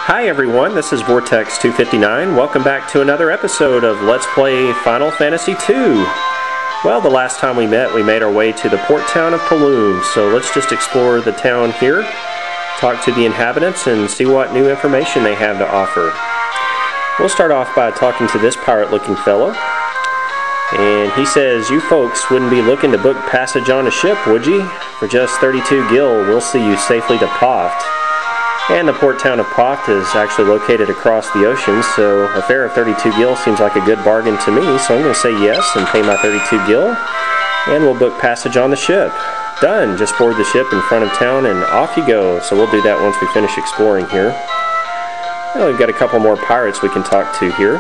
Hi everyone, this is Vortex 259. Welcome back to another episode of Let's Play Final Fantasy II. Well, the last time we met, we made our way to the port town of Paloom, so let's just explore the town here, talk to the inhabitants, and see what new information they have to offer. We'll start off by talking to this pirate-looking fellow, and he says, "You folks wouldn't be looking to book passage on a ship, would ye? For just 32 gil, we'll see you safely to Poft." And the port town of Poft is actually located across the ocean, so a fare of 32 gil seems like a good bargain to me, so I'm going to say yes and pay my 32 gil, and we'll book passage on the ship. Done! Just board the ship in front of town and off you go. So we'll do that once we finish exploring here. Well, we've got a couple more pirates we can talk to here.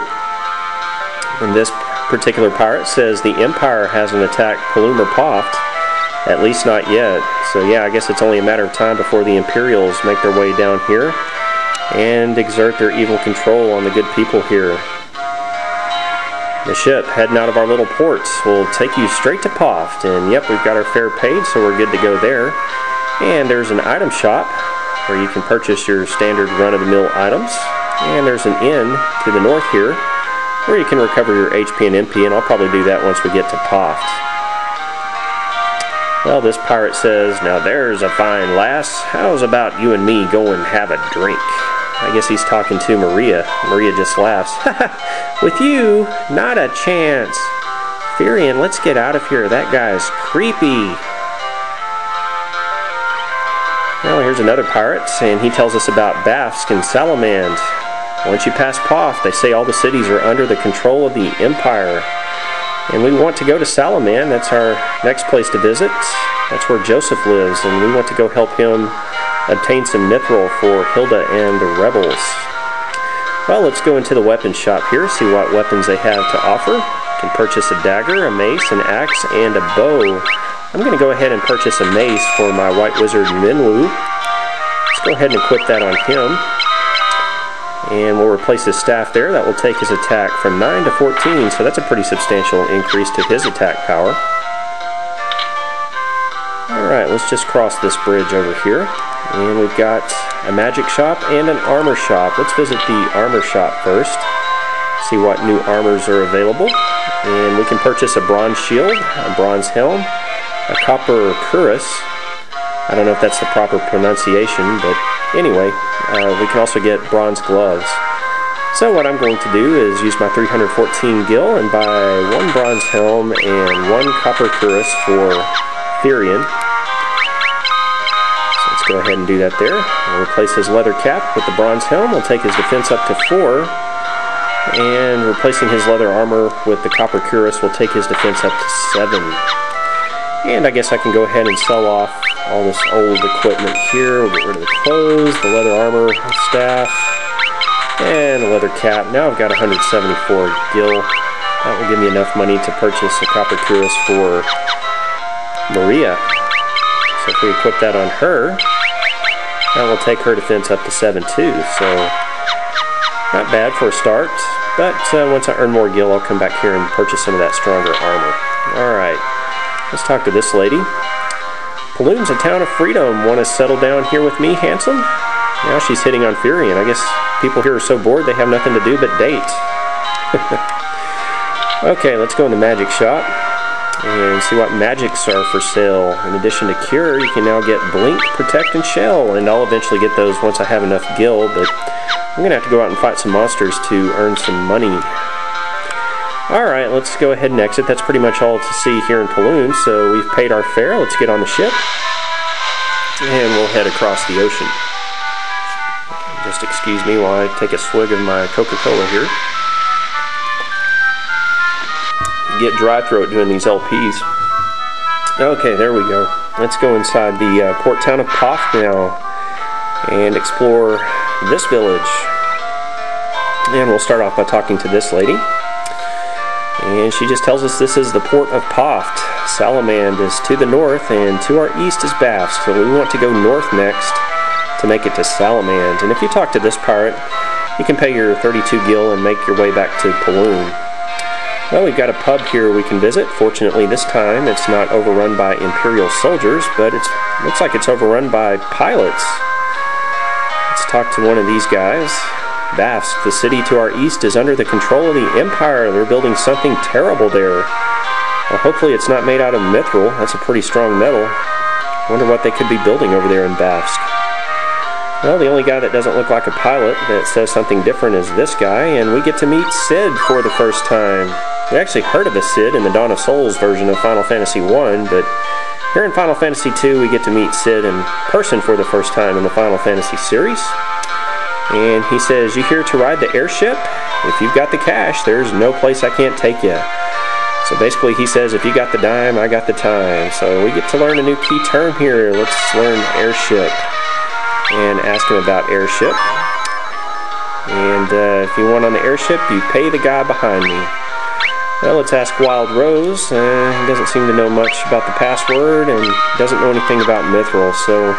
And this particular pirate says the Empire hasn't attacked Paloom or Poft. At least not yet. So yeah, I guess it's only a matter of time before the Imperials make their way down here and exert their evil control on the good people here. The ship heading out of our little ports will take you straight to Poft, and yep, we've got our fare paid, so we're good to go there. And there's an item shop where you can purchase your standard run-of-the-mill items, and there's an inn to the north here where you can recover your HP and MP, and I'll probably do that once we get to Poft. Well, this pirate says, "Now there's a fine lass. How's about you and me go and have a drink?" I guess he's talking to Maria. Maria just laughs. "With you? Not a chance. Firion, let's get out of here. That guy's creepy." Well, here's another pirate, and he tells us about Bafsk and Salamand. Once you pass Poft, they say all the cities are under the control of the Empire. And we want to go to Salamand. That's our next place to visit. That's where Joseph lives, and we want to go help him obtain some mithril for Hilda and the rebels. Well, let's go into the weapon shop here, see what weapons they have to offer. You can purchase a dagger, a mace, an axe, and a bow. I'm going to go ahead and purchase a mace for my white wizard Minwu. Let's go ahead and equip that on him. And we'll replace his staff there. That will take his attack from 9 to 14, so that's a pretty substantial increase to his attack power. Alright, let's just cross this bridge over here. And we've got a magic shop and an armor shop. Let's visit the armor shop first, see what new armors are available. And we can purchase a bronze shield, a bronze helm, a copper cuirass. I don't know if that's the proper pronunciation, but anyway, we can also get bronze gloves. So what I'm going to do is use my 314 gil and buy one bronze helm and one copper cuirass for Firion. So let's go ahead and do that there. We'll replace his leather cap with the bronze helm. We'll take his defense up to 4. And replacing his leather armor with the copper cuirass will take his defense up to 7. And I guess I can go ahead and sell off all this old equipment here. We'll get rid of the clothes, the leather armor, staff, and a leather cap. Now I've got 174 gil. That will give me enough money to purchase a copper cuirass for Maria. So if we equip that on her, that will take her defense up to 7 too. So not bad for a start. But once I earn more gil, I'll come back here and purchase some of that stronger armor. Alright, let's talk to this lady. "Paloom's a town of freedom. Want to settle down here with me, handsome?" Now she's hitting on Firion. I guess people here are so bored they have nothing to do but date. Okay, let's go in the magic shop and see what magics are for sale. In addition to Cure, you can now get Blink, Protect, and Shell, and I'll eventually get those once I have enough gil, but I'm going to have to go out and fight some monsters to earn some money. Alright, let's go ahead and exit. That's pretty much all to see here in Paloom, so we've paid our fare. Let's get on the ship, and we'll head across the ocean. Just excuse me while I take a swig of my Coca-Cola here. Get dry throat doing these LPs. Okay, there we go. Let's go inside the port town of Poft now and explore this village. And we'll start off by talking to this lady. And she just tells us this is the port of Poft. Salamand is to the north, and to our east is Bafsk, so we want to go north next to make it to Salamand. And if you talk to this pirate, you can pay your 32 gil and make your way back to Paloom. Well, we've got a pub here we can visit. Fortunately, this time it's not overrun by Imperial soldiers, but it looks like it's overrun by pilots. talk to one of these guys. Bafsk, the city to our east, is under the control of the Empire. They're building something terrible there. Well, hopefully it's not made out of mithril. That's a pretty strong metal. I wonder what they could be building over there in Bafsk. Well, the only guy that doesn't look like a pilot that says something different is this guy, and we get to meet Cid for the first time. We actually heard of a Cid in the Dawn of Souls version of Final Fantasy I, but here in Final Fantasy II we get to meet Cid in person for the first time in the Final Fantasy series. And he says, "You here to ride the airship? If you've got the cash, there's no place I can't take you." So basically he says, if you got the dime, I got the time. So we get to learn a new key term here. Let's learn airship and ask him about airship. And if you want on the airship, you pay the guy behind me. Well, let's ask Wild Rose. He doesn't seem to know much about the password and doesn't know anything about mithril. So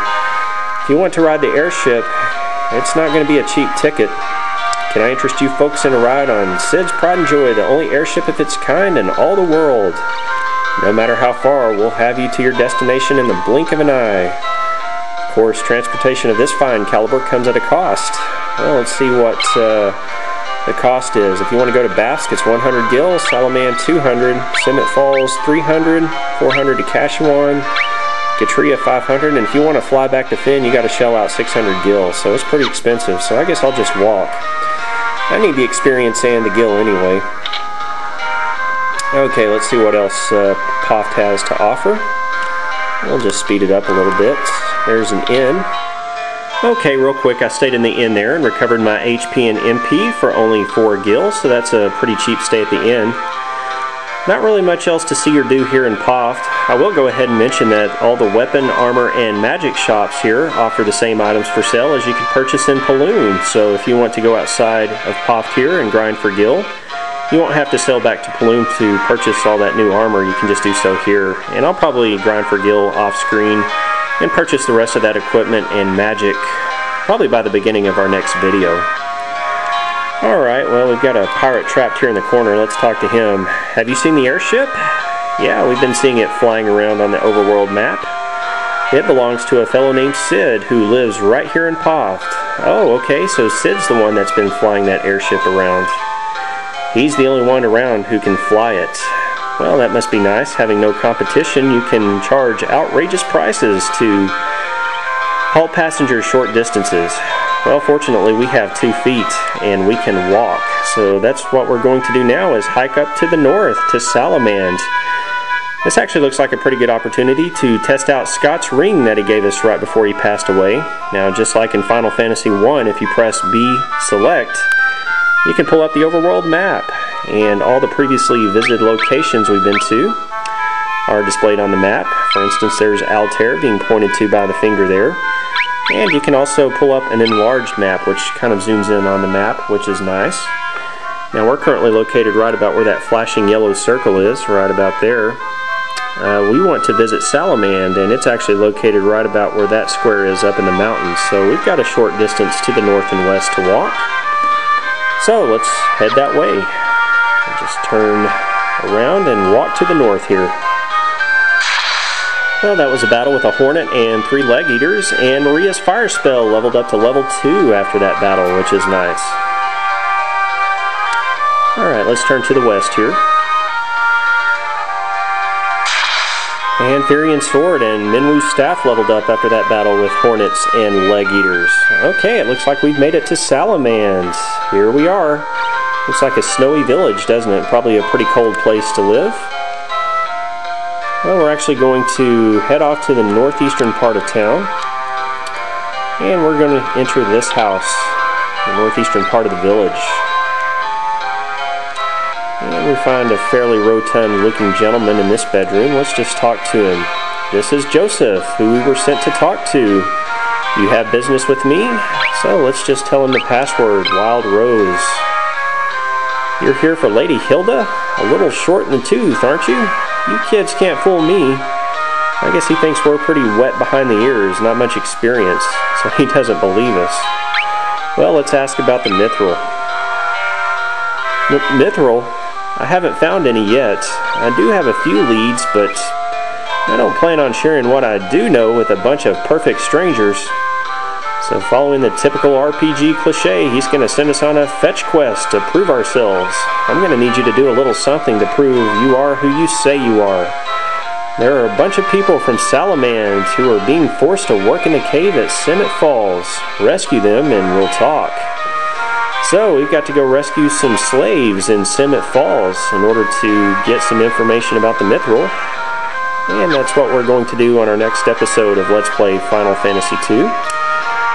if you want to ride the airship, it's not going to be a cheap ticket. Can I interest you folks in a ride on Cid's Pride and Joy, the only airship of its kind in all the world? No matter how far, we'll have you to your destination in the blink of an eye. Of course, transportation of this fine caliber comes at a cost. Well, let's see what the cost is. If you want to go to Bafsk, it's 100 gil, Salamand 200, Simmet Falls 300, 400 to Kashuan, Gatria 500, and if you want to fly back to Finn, you got to shell out 600 gil, so it's pretty expensive. So I guess I'll just walk. I need the experience and the gil anyway. Okay, let's see what else Poft has to offer. We'll just speed it up a little bit. There's an inn. Okay, real quick, I stayed in the inn there and recovered my HP and MP for only 4 gil, so that's a pretty cheap stay at the inn. Not really much else to see or do here in Poft. I will go ahead and mention that all the weapon, armor, and magic shops here offer the same items for sale as you can purchase in Paloom. So if you want to go outside of Poft here and grind for gil, you won't have to sail back to Paloom to purchase all that new armor. You can just do so here. And I'll probably grind for gil off screen and purchase the rest of that equipment and magic probably by the beginning of our next video. Alright, well, we've got a pirate trapped here in the corner. Let's talk to him. Have you seen the airship? Yeah, we've been seeing it flying around on the overworld map. It belongs to a fellow named Cid who lives right here in Poft. Oh, okay, so Cid's the one that's been flying that airship around. He's the only one around who can fly it. Well, that must be nice. Having no competition, you can charge outrageous prices to haul passengers short distances. Well, fortunately, we have 2 feet and we can walk. So that's what we're going to do now, is hike up to the north to Salamand. This actually looks like a pretty good opportunity to test out Scott's ring that he gave us right before he passed away. Now, just like in Final Fantasy I, if you press B select, you can pull up the overworld map, and all the previously visited locations we've been to are displayed on the map. For instance, there's Altair being pointed to by the finger there. And you can also pull up an enlarged map, which kind of zooms in on the map, which is nice. Now, we're currently located right about where that flashing yellow circle is, right about there. We want to visit Salamand, and it's actually located right about where that square is up in the mountains. So we've got a short distance to the north and west to walk. So let's head that way. Just turn around and walk to the north here. Well, that was a battle with a Hornet and 3 Leg Eaters, and Maria's Fire Spell leveled up to level 2 after that battle, which is nice. Alright, let's turn to the west here. And Therian's Sword and Minwu's Staff leveled up after that battle with Hornets and Leg Eaters. Okay, it looks like we've made it to Salamand. Here we are. Looks like a snowy village, doesn't it? Probably a pretty cold place to live. Well, we're actually going to head off to the northeastern part of town, and we're going to enter this house, the northeastern part of the village. And we find a fairly rotund looking gentleman in this bedroom. Let's just talk to him. This is Joseph, who we were sent to talk to. You have business with me? So let's just tell him the password, Wild Rose. You're here for Lady Hilda? A little short in the tooth, aren't you? You kids can't fool me. I guess he thinks we're pretty wet behind the ears, not much experience, so he doesn't believe us. Well, let's ask about the mithril. Mithril? I haven't found any yet. I do have a few leads, but I don't plan on sharing what I do know with a bunch of perfect strangers. So following the typical RPG cliche, he's going to send us on a fetch quest to prove ourselves. I'm going to need you to do a little something to prove you are who you say you are. There are a bunch of people from Salamand who are being forced to work in the cave at Summit Falls. Rescue them and we'll talk. So we've got to go rescue some slaves in Summit Falls in order to get some information about the Mithril. And that's what we're going to do on our next episode of Let's Play Final Fantasy II.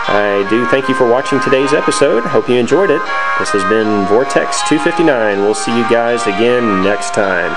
I do thank you for watching today's episode. Hope you enjoyed it. This has been Vortex 259. We'll see you guys again next time.